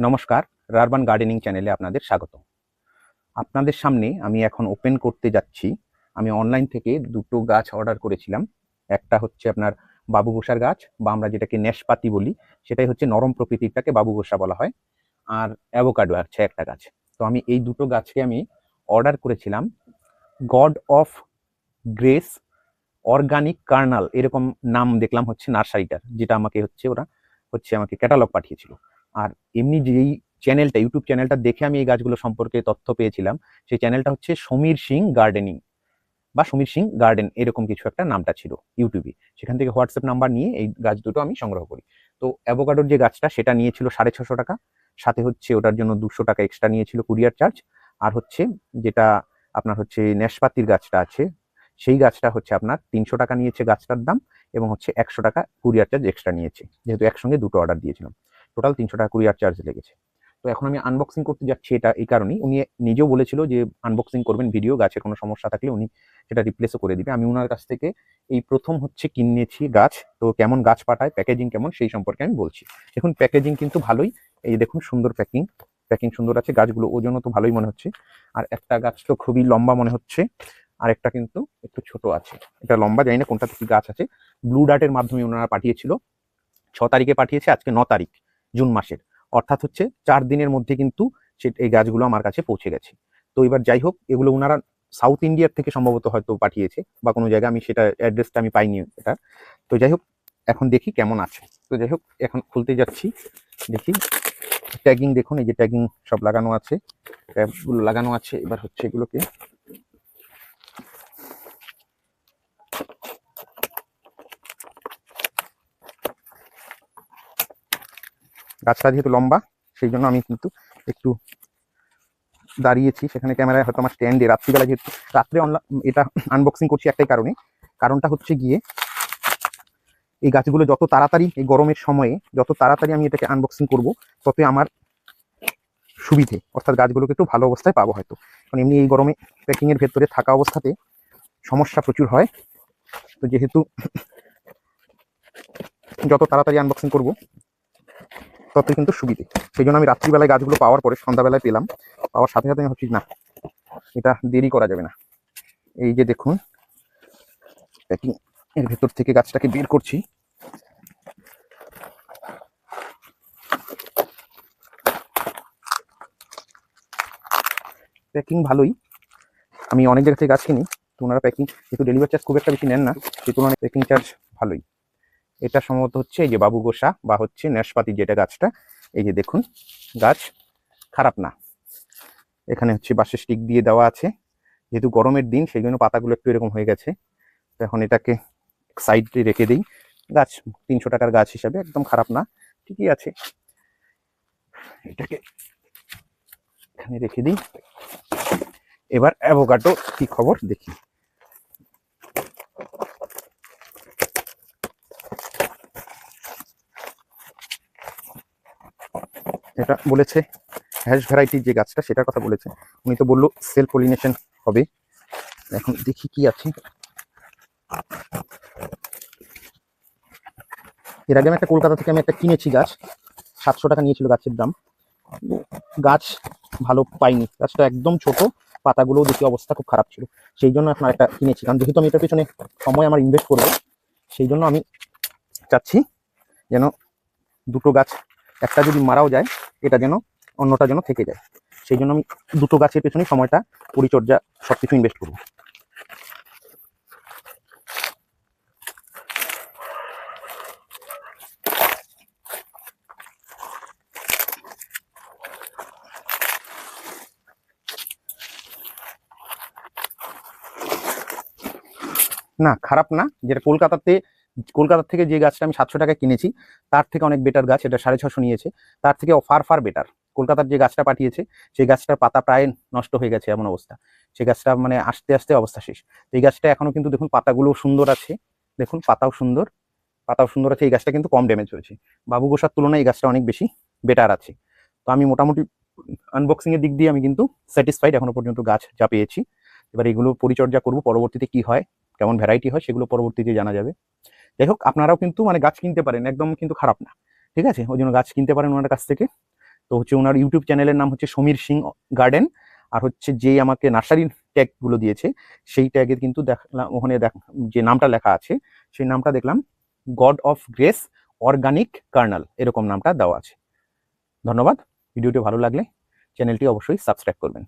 নমস্কার, রারবান গার্ডেনিং চ্যানেলে আপনাদের স্বাগত। আপনাদের সামনে আমি এখন ওপেন করতে যাচ্ছি। আমি অনলাইন থেকে দুটো গাছ অর্ডার করেছিলাম। একটা হচ্ছে আপনার বাবুগোসার গাছ, বা আমরা যেটাকে নেশপাতি বলি, সেটাই হচ্ছে নরম প্রকৃতিরটাকে বাবুগোসা বলা হয়। আর অ্যাভোকাডো আছে একটা গাছ। তো আমি এই দুটো গাছকে আমি অর্ডার করেছিলাম god of grace organic Karnal, এরকম নাম দেখলাম হচ্ছে নার্সারিটার, যেটা আমাকে ওরা আমাকে ক্যাটালগ পাঠিয়েছিল। আর এমনি যেই চ্যানেলটা, ইউটিউব চ্যানেলটা দেখে আমি এই গাছগুলো সম্পর্কে তথ্য পেয়েছিলাম, সেই চ্যানেলটা হচ্ছে সমীর সিং গার্ডেনিং বা সমীর সিং গার্ডেন, এরকম কিছু একটা নামটা ছিল ইউটিউবে। সেখান থেকে হোয়াটসঅ্যাপ নাম্বার নিয়ে এই গাছ দুটো আমি সংগ্রহ করি। তো অ্যাভোকাডোর যে গাছটা, সেটা নিয়েছিল 650 টাকা, সাথে হচ্ছে ওটার জন্য 200 টাকা এক্সট্রা নিয়েছিল কুরিয়ার চার্জ। আর হচ্ছে যেটা আপনার হচ্ছে নেশপাতির গাছটা আছে, সেই গাছটা হচ্ছে আপনার 300 টাকা নিয়েছে গাছটার দাম, এবং হচ্ছে 100 টাকা কুরিয়ার চার্জ এক্সট্রা নিয়েছে, যেহেতু একসঙ্গে দুটো অর্ডার দিয়েছিলাম। টোটাল 300 টাকা কুরিয়ার চার্জ লেগেছে। তো এখন আমি আনবক্সিং করতে যাচ্ছি, এটা এই কারণেই, উনি নিজেও বলেছিল যে আনবক্সিং করবেন ভিডিও, গাছের কোনো সমস্যা থাকলে উনি সেটা রিপ্লেসও করে দিবে। আমি ওনার কাছ থেকে এই প্রথম কিনেছি গাছ। তো কেমন গাছ পাঠায়, প্যাকেজিং কেমন, সেই সম্পর্কে আমি বলছি। দেখুন প্যাকেজিং কিন্তু ভালোই, এই দেখুন সুন্দর প্যাকিং সুন্দর আছে। গাছগুলো ওজনও তো ভালোই মনে হচ্ছে। আর একটা গাছ তো খুবই লম্বা মনে হচ্ছে, আর একটা কিন্তু একটু ছোট আছে। এটা লম্বা, জানি না কোনটা থেকে গাছ আছে। ব্লু ডার্টের মাধ্যমে ওনারা পাঠিয়েছিল, 6 তারিখে পাঠিয়েছে, আজকে 9 তারিখ জুন মাসের, অর্থাৎ 4 দিনের মধ্যে কিন্তু এই গাছগুলো আমার কাছে পৌঁছে গেছে। তো এবার যাই হোক, এগুলো ওনারা সাউথ ইন্ডিয়ার থেকে সম্ভবত হয়তো পাঠিয়েছে, বা কোনো জায়গায়, আমি সেটা অ্যাড্রেসটা আমি পাইনি এটা। তো যাই হোক, এখন দেখি কেমন আছে। তো যাই হোক, এখন খুলতে যাচ্ছি, দেখি। ট্যাগিং দেখুন, এই যে ট্যাগিং সব লাগানো আছে, ট্যাগগুলো লাগানো আছে। এবার এগুলোকে গাছটা যেহেতু লম্বা, সেই জন্য আমি কিন্তু একটু দাঁড়িয়েছি, সেখানে ক্যামেরায় হয়তো আমার স্ট্যান্ডে, রাত্রিবেলা যেহেতু, রাত্রে এটা আনবক্সিং করছি একটাই কারণটা হচ্ছে গিয়ে, এই গাছগুলো যত তাড়াতাড়ি, এই গরমের সময়ে যত তাড়াতাড়ি আমি এটাকে আনবক্সিং করব, ততই আমার সুবিধে, অর্থাৎ গাছগুলোকে একটু ভালো অবস্থায় পাবো হয়তো। কারণ এমনি এই গরমে প্যাকিংয়ের ভেতরে থাকা অবস্থাতে সমস্যা প্রচুর হয়। তো যেহেতু যত তাড়াতাড়ি আনবক্সিং করব ততই কিন্তু সুবিধে, সেই জন্য আমি রাত্রিবেলায় গাছগুলো পাওয়ার পরে সন্ধ্যাবেলায় পেলাম, পাওয়ার সাথে সাথে আমি ভাবছি না, এটা দেরি করা যাবে না। এই যে দেখুন, প্যাকিং এর ভেতর থেকে গাছটাকে বের করছি। প্যাকিং ভালোই, আমি অনেক জায়গা থেকে গাছ কিনি, তো ওনারা প্যাকিং, যেহেতু ডেলিভারি চার্জ খুব একটা বেশি নেন না, সেই তুলনায় প্যাকিং চার্জ ভালোই। এটা সম্ভবত এই যে বাবুগোসা বা নেশপাতি যেটা গাছটা, এই যে দেখুন, গাছ খারাপ না। এখানে বাঁশের স্টিক দিয়ে দেওয়া আছে, যেহেতু গরমের দিন সেই জন্য পাতাগুলো একটু এরকম হয়ে গেছে। তো এখন এটাকে সাইডে রেখে দিই। গাছ 300 টাকার গাছ হিসাবে একদম খারাপ না, ঠিকই আছে। এটাকে এখানে রেখে দিই। এবার অ্যাভোকাডো কি খবর দেখি। এটা বলেছে হ্যাশ ভ্যারাইটির যে গাছটা, সেটার কথা বলেছে। উনি তো বললো সেলফ পলিনেশন হবে। এখন দেখি কি আছে। এর আগে আমি একটা কলকাতা থেকে একটা কিনেছি গাছ, 700 টাকা নিয়েছিল গাছের দাম। গাছ ভালো পাইনি, গাছটা একদম ছোট, পাতাগুলোও দেখি অবস্থা খুব খারাপ ছিল। সেই জন্য এখন একটা কিনেছি, কারণ যেহেতু আমি এটার পেছনে সময় আমার ইনভেস্ট করবো, সেই জন্য আমি চাচ্ছি যেন দুটো গাছ, একটা যদি মারাও যায়, এটা যেন অন্যটা যেন থেকে যায়। সেই জন্য আমি দুটো গাছের পেছনে সময়টা, পরিচর্যা সবকিছু ইনভেস্ট করবো। না, খারাপ না। যেটা কলকাতা থেকে যে গাছটা আমি 700 টাকায় কিনেছি, তার থেকে অনেক বেটার গাছ। এটা 650 নিয়েছে, তার থেকে ফার বেটার। কলকাতার যে গাছটা পাঠিয়েছে, সেই গাছটার পাতা প্রায় নষ্ট হয়ে গেছে, এমন অবস্থা। সেই গাছটা মানে আস্তে আস্তে অবস্থা শেষ। এই গাছটা এখনো কিন্তু দেখুন পাতাগুলো সুন্দর আছে, দেখুন পাতাও সুন্দর আছে। এই গাছটা কিন্তু কম ড্যামেজ হয়েছে, বাবুগোসার তুলনায় এই গাছটা অনেক বেশি বেটার আছে। তো আমি মোটামুটি আনবক্সিং এর দিক দিয়ে আমি কিন্তু স্যাটিসফাইড এখনো পর্যন্ত গাছ যা পেয়েছি। এবার এগুলো পরিচর্যা করব, পরবর্তীতে কি হয়, কেমন ভ্যারাইটি হয়, সেগুলো পরবর্তীতে জানা যাবে। যাই হোক, আপনারাও কিন্তু গাছ কিনতে পারেন, একদম কিন্তু খারাপ না, ঠিক আছে? ওই জন্য গাছ কিনতে পারেন ওনার কাছ থেকে। তো হচ্ছে ওনার ইউটিউব চ্যানেলের নাম হচ্ছে সমীর সিং গার্ডেন। আর হচ্ছে যে আমাকে নার্সারির ট্যাগগুলো দিয়েছে সেই ট্যাগে কিন্তু দেখলাম ওখানে যে নামটা লেখা আছে সেই নামটা দেখলাম god of grace organic Karnal, এরকম নামটা দেওয়া আছে। ধন্যবাদ। ভিডিওটি ভালো লাগলে চ্যানেলটি অবশ্যই সাবস্ক্রাইব করবেন।